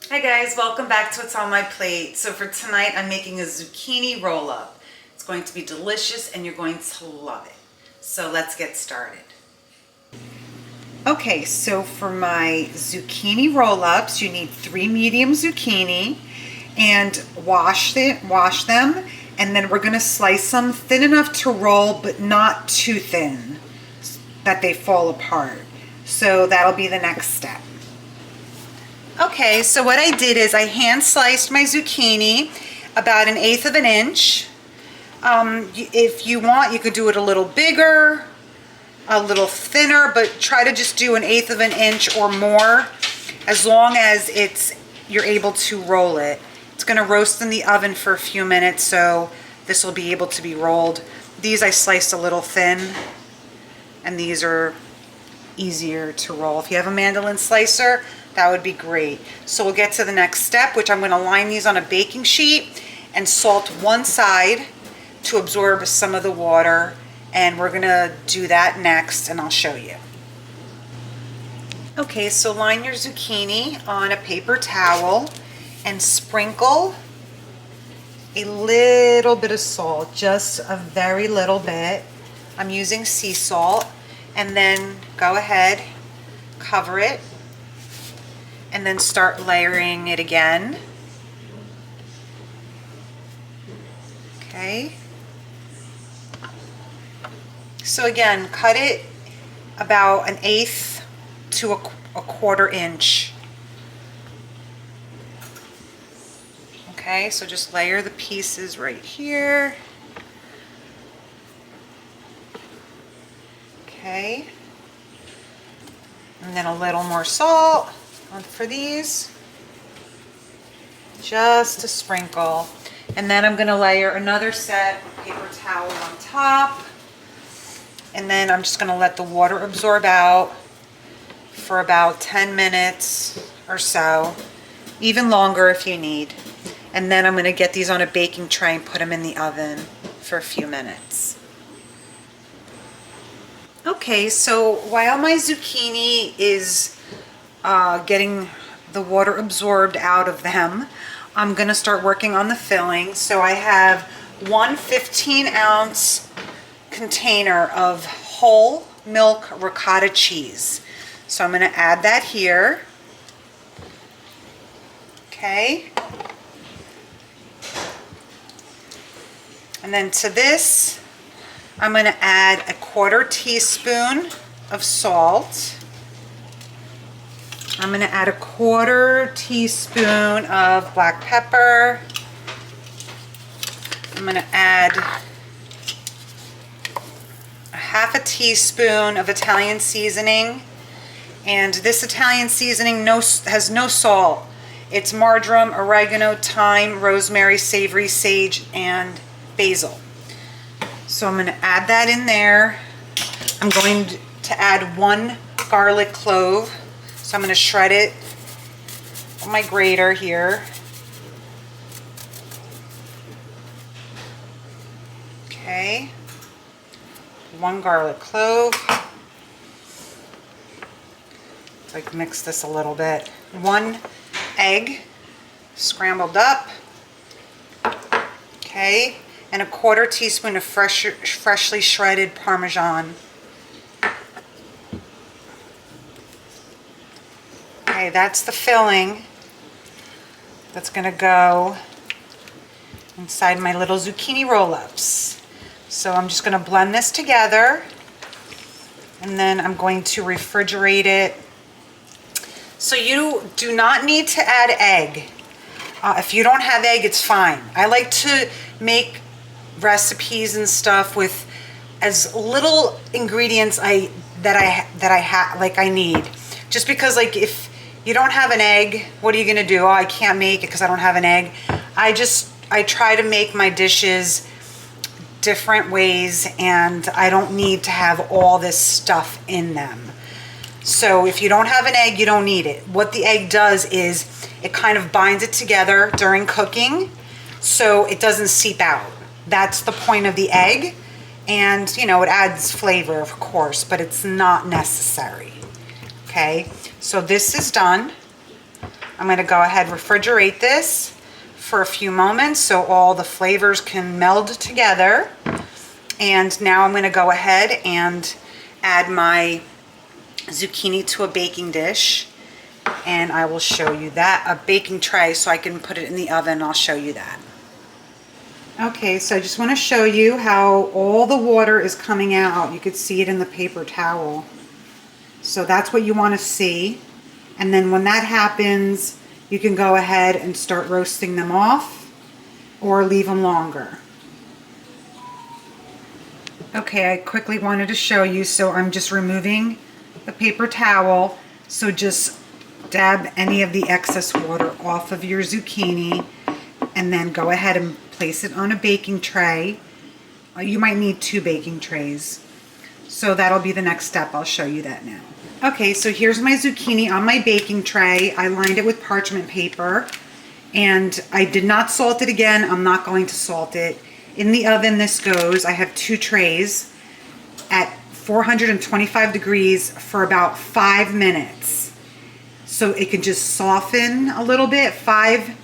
Hi guys, welcome back to What's on My Plate. So for tonight, I'm making a zucchini roll-up. It's going to be delicious and you're going to love it. So let's get started. Okay, so for my zucchini roll-ups, you need 3 medium zucchini and wash them, and then we're gonna slice them thin enough to roll, but not too thin that they fall apart. So that'll be the next step. Okay, so what I did is I hand sliced my zucchini about 1/8 of an inch. If you want, you could do it a little bigger, a little thinner, but try to just do 1/8 of an inch or more, as long as you're able to roll it. It's gonna roast in the oven for a few minutes, so this will be able to be rolled. These I sliced a little thin, and these are easier to roll. If you have a mandolin slicer, that would be great. So we'll get to the next step, which I'm going to line these on a baking sheet and salt one side to absorb some of the water, and we're going to do that next, and I'll show you. Okay, so line your zucchini on a paper towel and sprinkle a little bit of salt, just a very little bit. I'm using sea salt, and then go ahead, cover it, and then start layering it again. Okay. So again, cut it about 1/8 to a 1/4 inch. Okay, so just layer the pieces right here. Okay. And then a little more salt for these, just a sprinkle. And then I'm going to layer another set of paper towel on top, and then I'm just going to let the water absorb out for about 10 minutes or so, even longer if you need. And then I'm going to get these on a baking tray and put them in the oven for a few minutes. Okay, so while my zucchini is getting the water absorbed out of them, I'm going to start working on the filling. So I have one 15-ounce container of whole milk ricotta cheese. So I'm going to add that here. Okay. And then to this, I'm going to add a 1/4 teaspoon of salt. I'm going to add a 1/4 teaspoon of black pepper. I'm going to add a 1/2 teaspoon of Italian seasoning. And this Italian seasoning has no salt. It's marjoram, oregano, thyme, rosemary, savory, sage, and basil. So I'm going to add that in there. I'm going to add 1 garlic clove. So I'm going to shred it on my grater here. Okay. 1 garlic clove. Like mix this a little bit. 1 egg scrambled up. Okay. And a 1/4 teaspoon of freshly shredded parmesan. Okay, that's the filling that's going to go inside my little zucchini roll-ups. So I'm just going to blend this together, and then I'm going to refrigerate it. So you do not need to add egg. If you don't have egg, it's fine. I like to make recipes and stuff with as little ingredients that I need. Just because, like, if you don't have an egg, what are you gonna do? Oh, I can't make it because I don't have an egg. I try to make my dishes different ways, and I don't need to have all this stuff in them. So if you don't have an egg, you don't need it. What the egg does is it kind of binds it together during cooking so it doesn't seep out. That's the point of the egg. And, you know, it adds flavor, of course, but it's not necessary. Okay, so this is done. I'm going to go ahead and refrigerate this for a few moments so all the flavors can meld together. And now I'm going to go ahead and add my zucchini to a baking dish, and I will show you that, a baking tray, so I can put it in the oven. I'll show you that. Okay, so I just want to show you how all the water is coming out. You could see it in the paper towel. So that's what you want to see. And then when that happens, you can go ahead and start roasting them off or leave them longer. Okay, I quickly wanted to show you, so I'm just removing the paper towel. So just dab any of the excess water off of your zucchini and then go ahead and place it on a baking tray. You might need 2 baking trays. So that'll be the next step. I'll show you that now. Okay, so here's my zucchini on my baking tray. I lined it with parchment paper and I did not salt it again. I'm not going to salt it. In the oven this goes. I have 2 trays at 425 degrees for about 5 minutes. So it can just soften a little bit, 5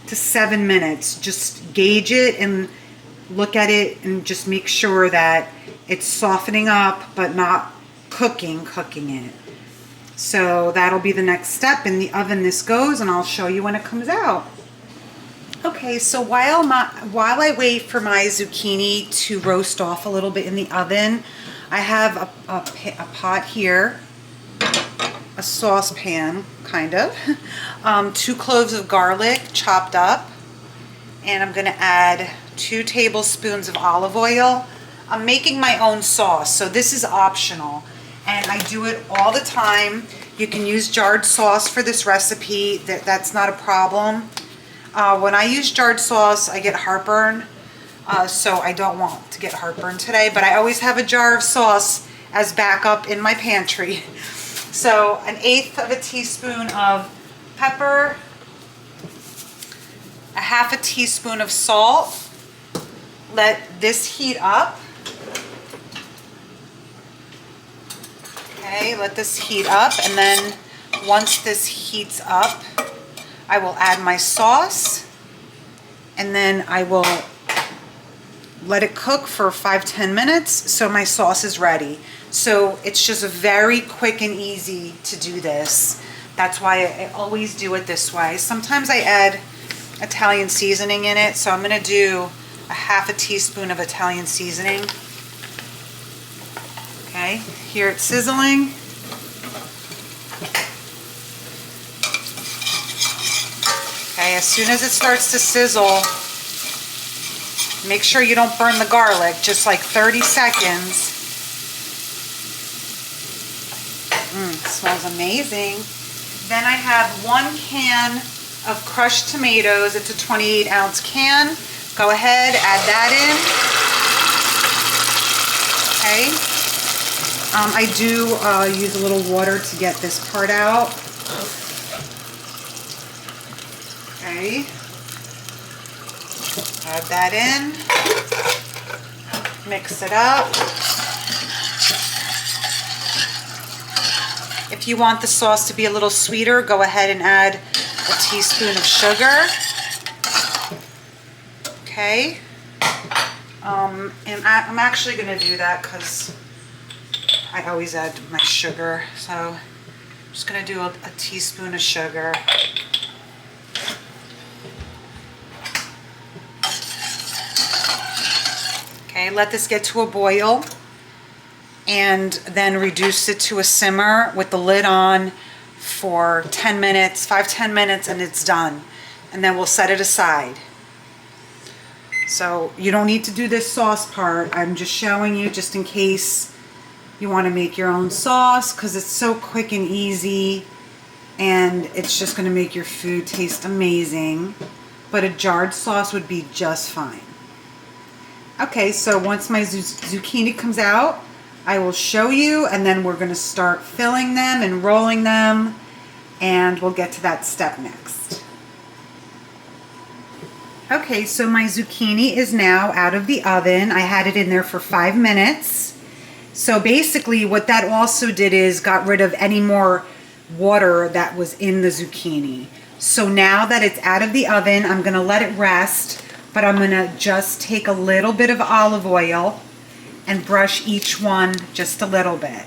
to 7 minutes. Just gauge it and look at it and just make sure that it's softening up but not cooking it. So that'll be the next step. In the oven this goes, and I'll show you when it comes out. Okay, so while I wait for my zucchini to roast off a little bit in the oven, I have a pot here, a saucepan, kind of, 2 cloves of garlic chopped up, and I'm going to add 2 tablespoons of olive oil. I'm making my own sauce, so this is optional, and I do it all the time. You can use jarred sauce for this recipe. That's not a problem. When I use jarred sauce, I get heartburn, so I don't want to get heartburn today, but I always have a jar of sauce as backup in my pantry. So 1/8 of a teaspoon of pepper, 1/2 teaspoon of salt. Let this heat up. Okay, let this heat up, and then once this heats up, I will add my sauce, and then I will let it cook for 5-10 minutes so my sauce is ready. So it's just very quick and easy to do this. That's why I always do it this way. Sometimes I add Italian seasoning in it, so I'm going to do 1/2 teaspoon of Italian seasoning. Okay, here it's sizzling. Okay, as soon as it starts to sizzle, make sure you don't burn the garlic, just like 30 seconds. It smells amazing. Then I have 1 can of crushed tomatoes. It's a 28-ounce can. Go ahead, add that in. Okay. I do use a little water to get this part out. Okay. Add that in. Mix it up. If you want the sauce to be a little sweeter, go ahead and add a teaspoon of sugar. Okay. And I'm actually going to do that because I always add my sugar. So I'm just going to do a teaspoon of sugar. Okay, let this get to a boil and then reduce it to a simmer with the lid on for 10 minutes, 5-10 minutes, and it's done. And then we'll set it aside. So you don't need to do this sauce part. I'm just showing you just in case you want to make your own sauce, because it's so quick and easy and it's just going to make your food taste amazing. But a jarred sauce would be just fine. Okay, so once my zucchini comes out, I will show you, and then we're going to start filling them and rolling them, and we'll get to that step next. Okay, so my zucchini is now out of the oven. I had it in there for 5 minutes. So basically what that also did is got rid of any more water that was in the zucchini. So now that it's out of the oven, I'm gonna let it rest, but I'm gonna just take a little bit of olive oil and brush each one just a little bit.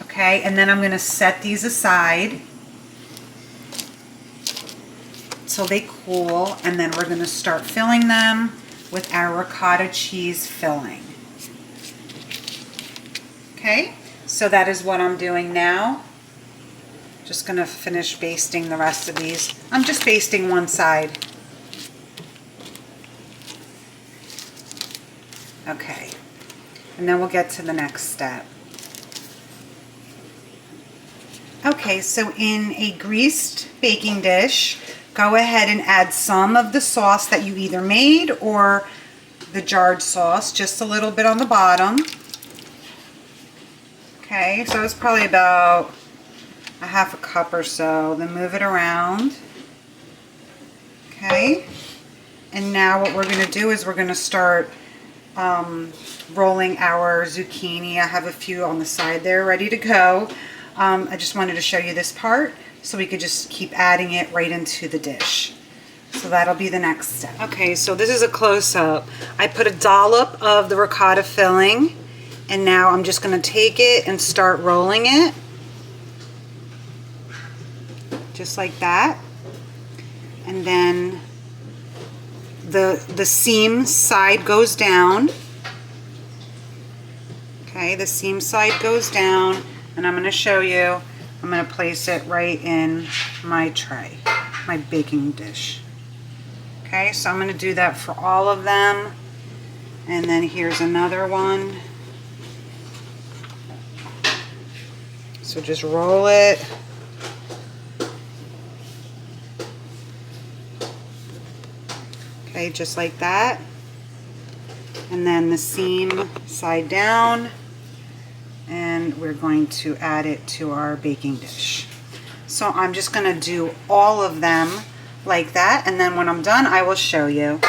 Okay, and then I'm gonna set these aside till they cool, and then we're gonna start filling them with our ricotta cheese filling. Okay, so that is what I'm doing now. Just gonna finish basting the rest of these. I'm just basting one side. Okay, and then we'll get to the next step. Okay, so in a greased baking dish, go ahead and add some of the sauce that you either made or the jarred sauce, just a little bit on the bottom. Okay, so it's probably about a half a cup or so. Then move it around. Okay, and now what we're going to do is we're going to start rolling our zucchini. I have a few on the side there ready to go. I just wanted to show you this part so we could just keep adding it right into the dish. So that'll be the next step. Okay, so this is a close-up. I put a dollop of the ricotta filling, and now I'm just going to take it and start rolling it. Just like that. And then the seam side goes down. Okay, the seam side goes down, and I'm going to show you. I'm going to place it right in my tray, my baking dish. Okay, so I'm going to do that for all of them. And then here's another one. So just roll it. Okay, just like that. And then the seam side down. And we're going to add it to our baking dish. So I'm just going to do all of them like that, and then when I'm done I will show you.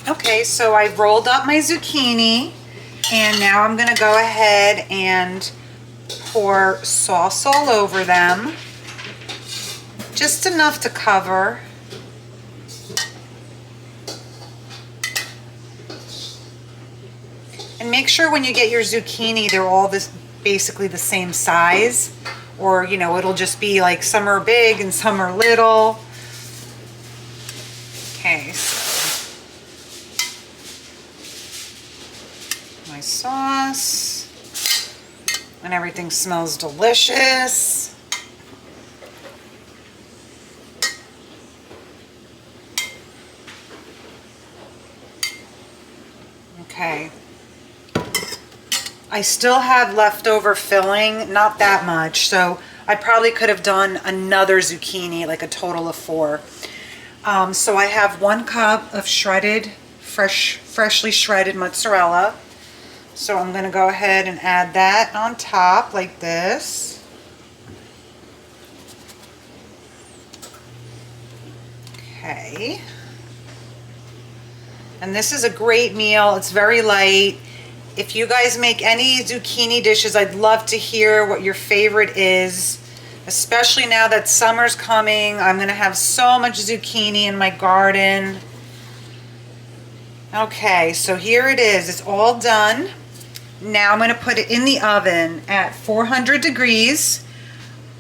Okay, so I've rolled up my zucchini, and now I'm going to go ahead and pour sauce all over them, just enough to cover. And make sure when you get your zucchini, they're all basically the same size, or you know, it'll just be like some are big and some are little. Okay, so my sauce, and everything smells delicious. Okay. I still have leftover filling, not that much, so I probably could have done another zucchini, like a total of 4. So I have 1 cup of shredded, freshly shredded mozzarella. So I'm going to go ahead and add that on top like this. Okay. And this is a great meal. It's very light. If you guys make any zucchini dishes, I'd love to hear what your favorite is, especially now that summer's coming. I'm going to have so much zucchini in my garden. Okay, so here it is. It's all done. Now I'm going to put it in the oven at 400 degrees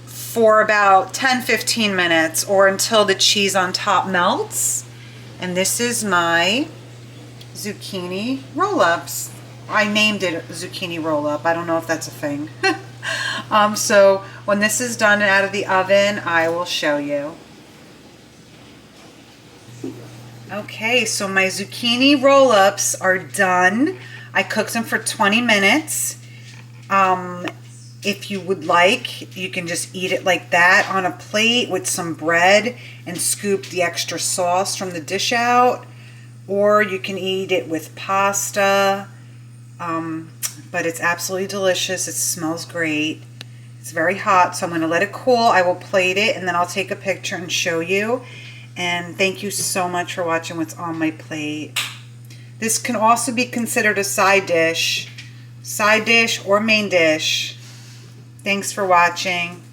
for about 10-15 minutes, or until the cheese on top melts. And this is my zucchini roll-ups. I named it zucchini roll-up. I don't know if that's a thing. So when this is done and out of the oven, I will show you. Okay, so my zucchini roll-ups are done. I cooked them for 20 minutes. If you would like, you can just eat it like that on a plate with some bread and scoop the extra sauce from the dish out. Or you can eat it with pasta. But it's absolutely delicious. It smells great. It's very hot, so I'm going to let it cool. I will plate it, and then I'll take a picture and show you. And thank you so much for watching what's on my plate. This can also be considered a side dish or main dish. Thanks for watching.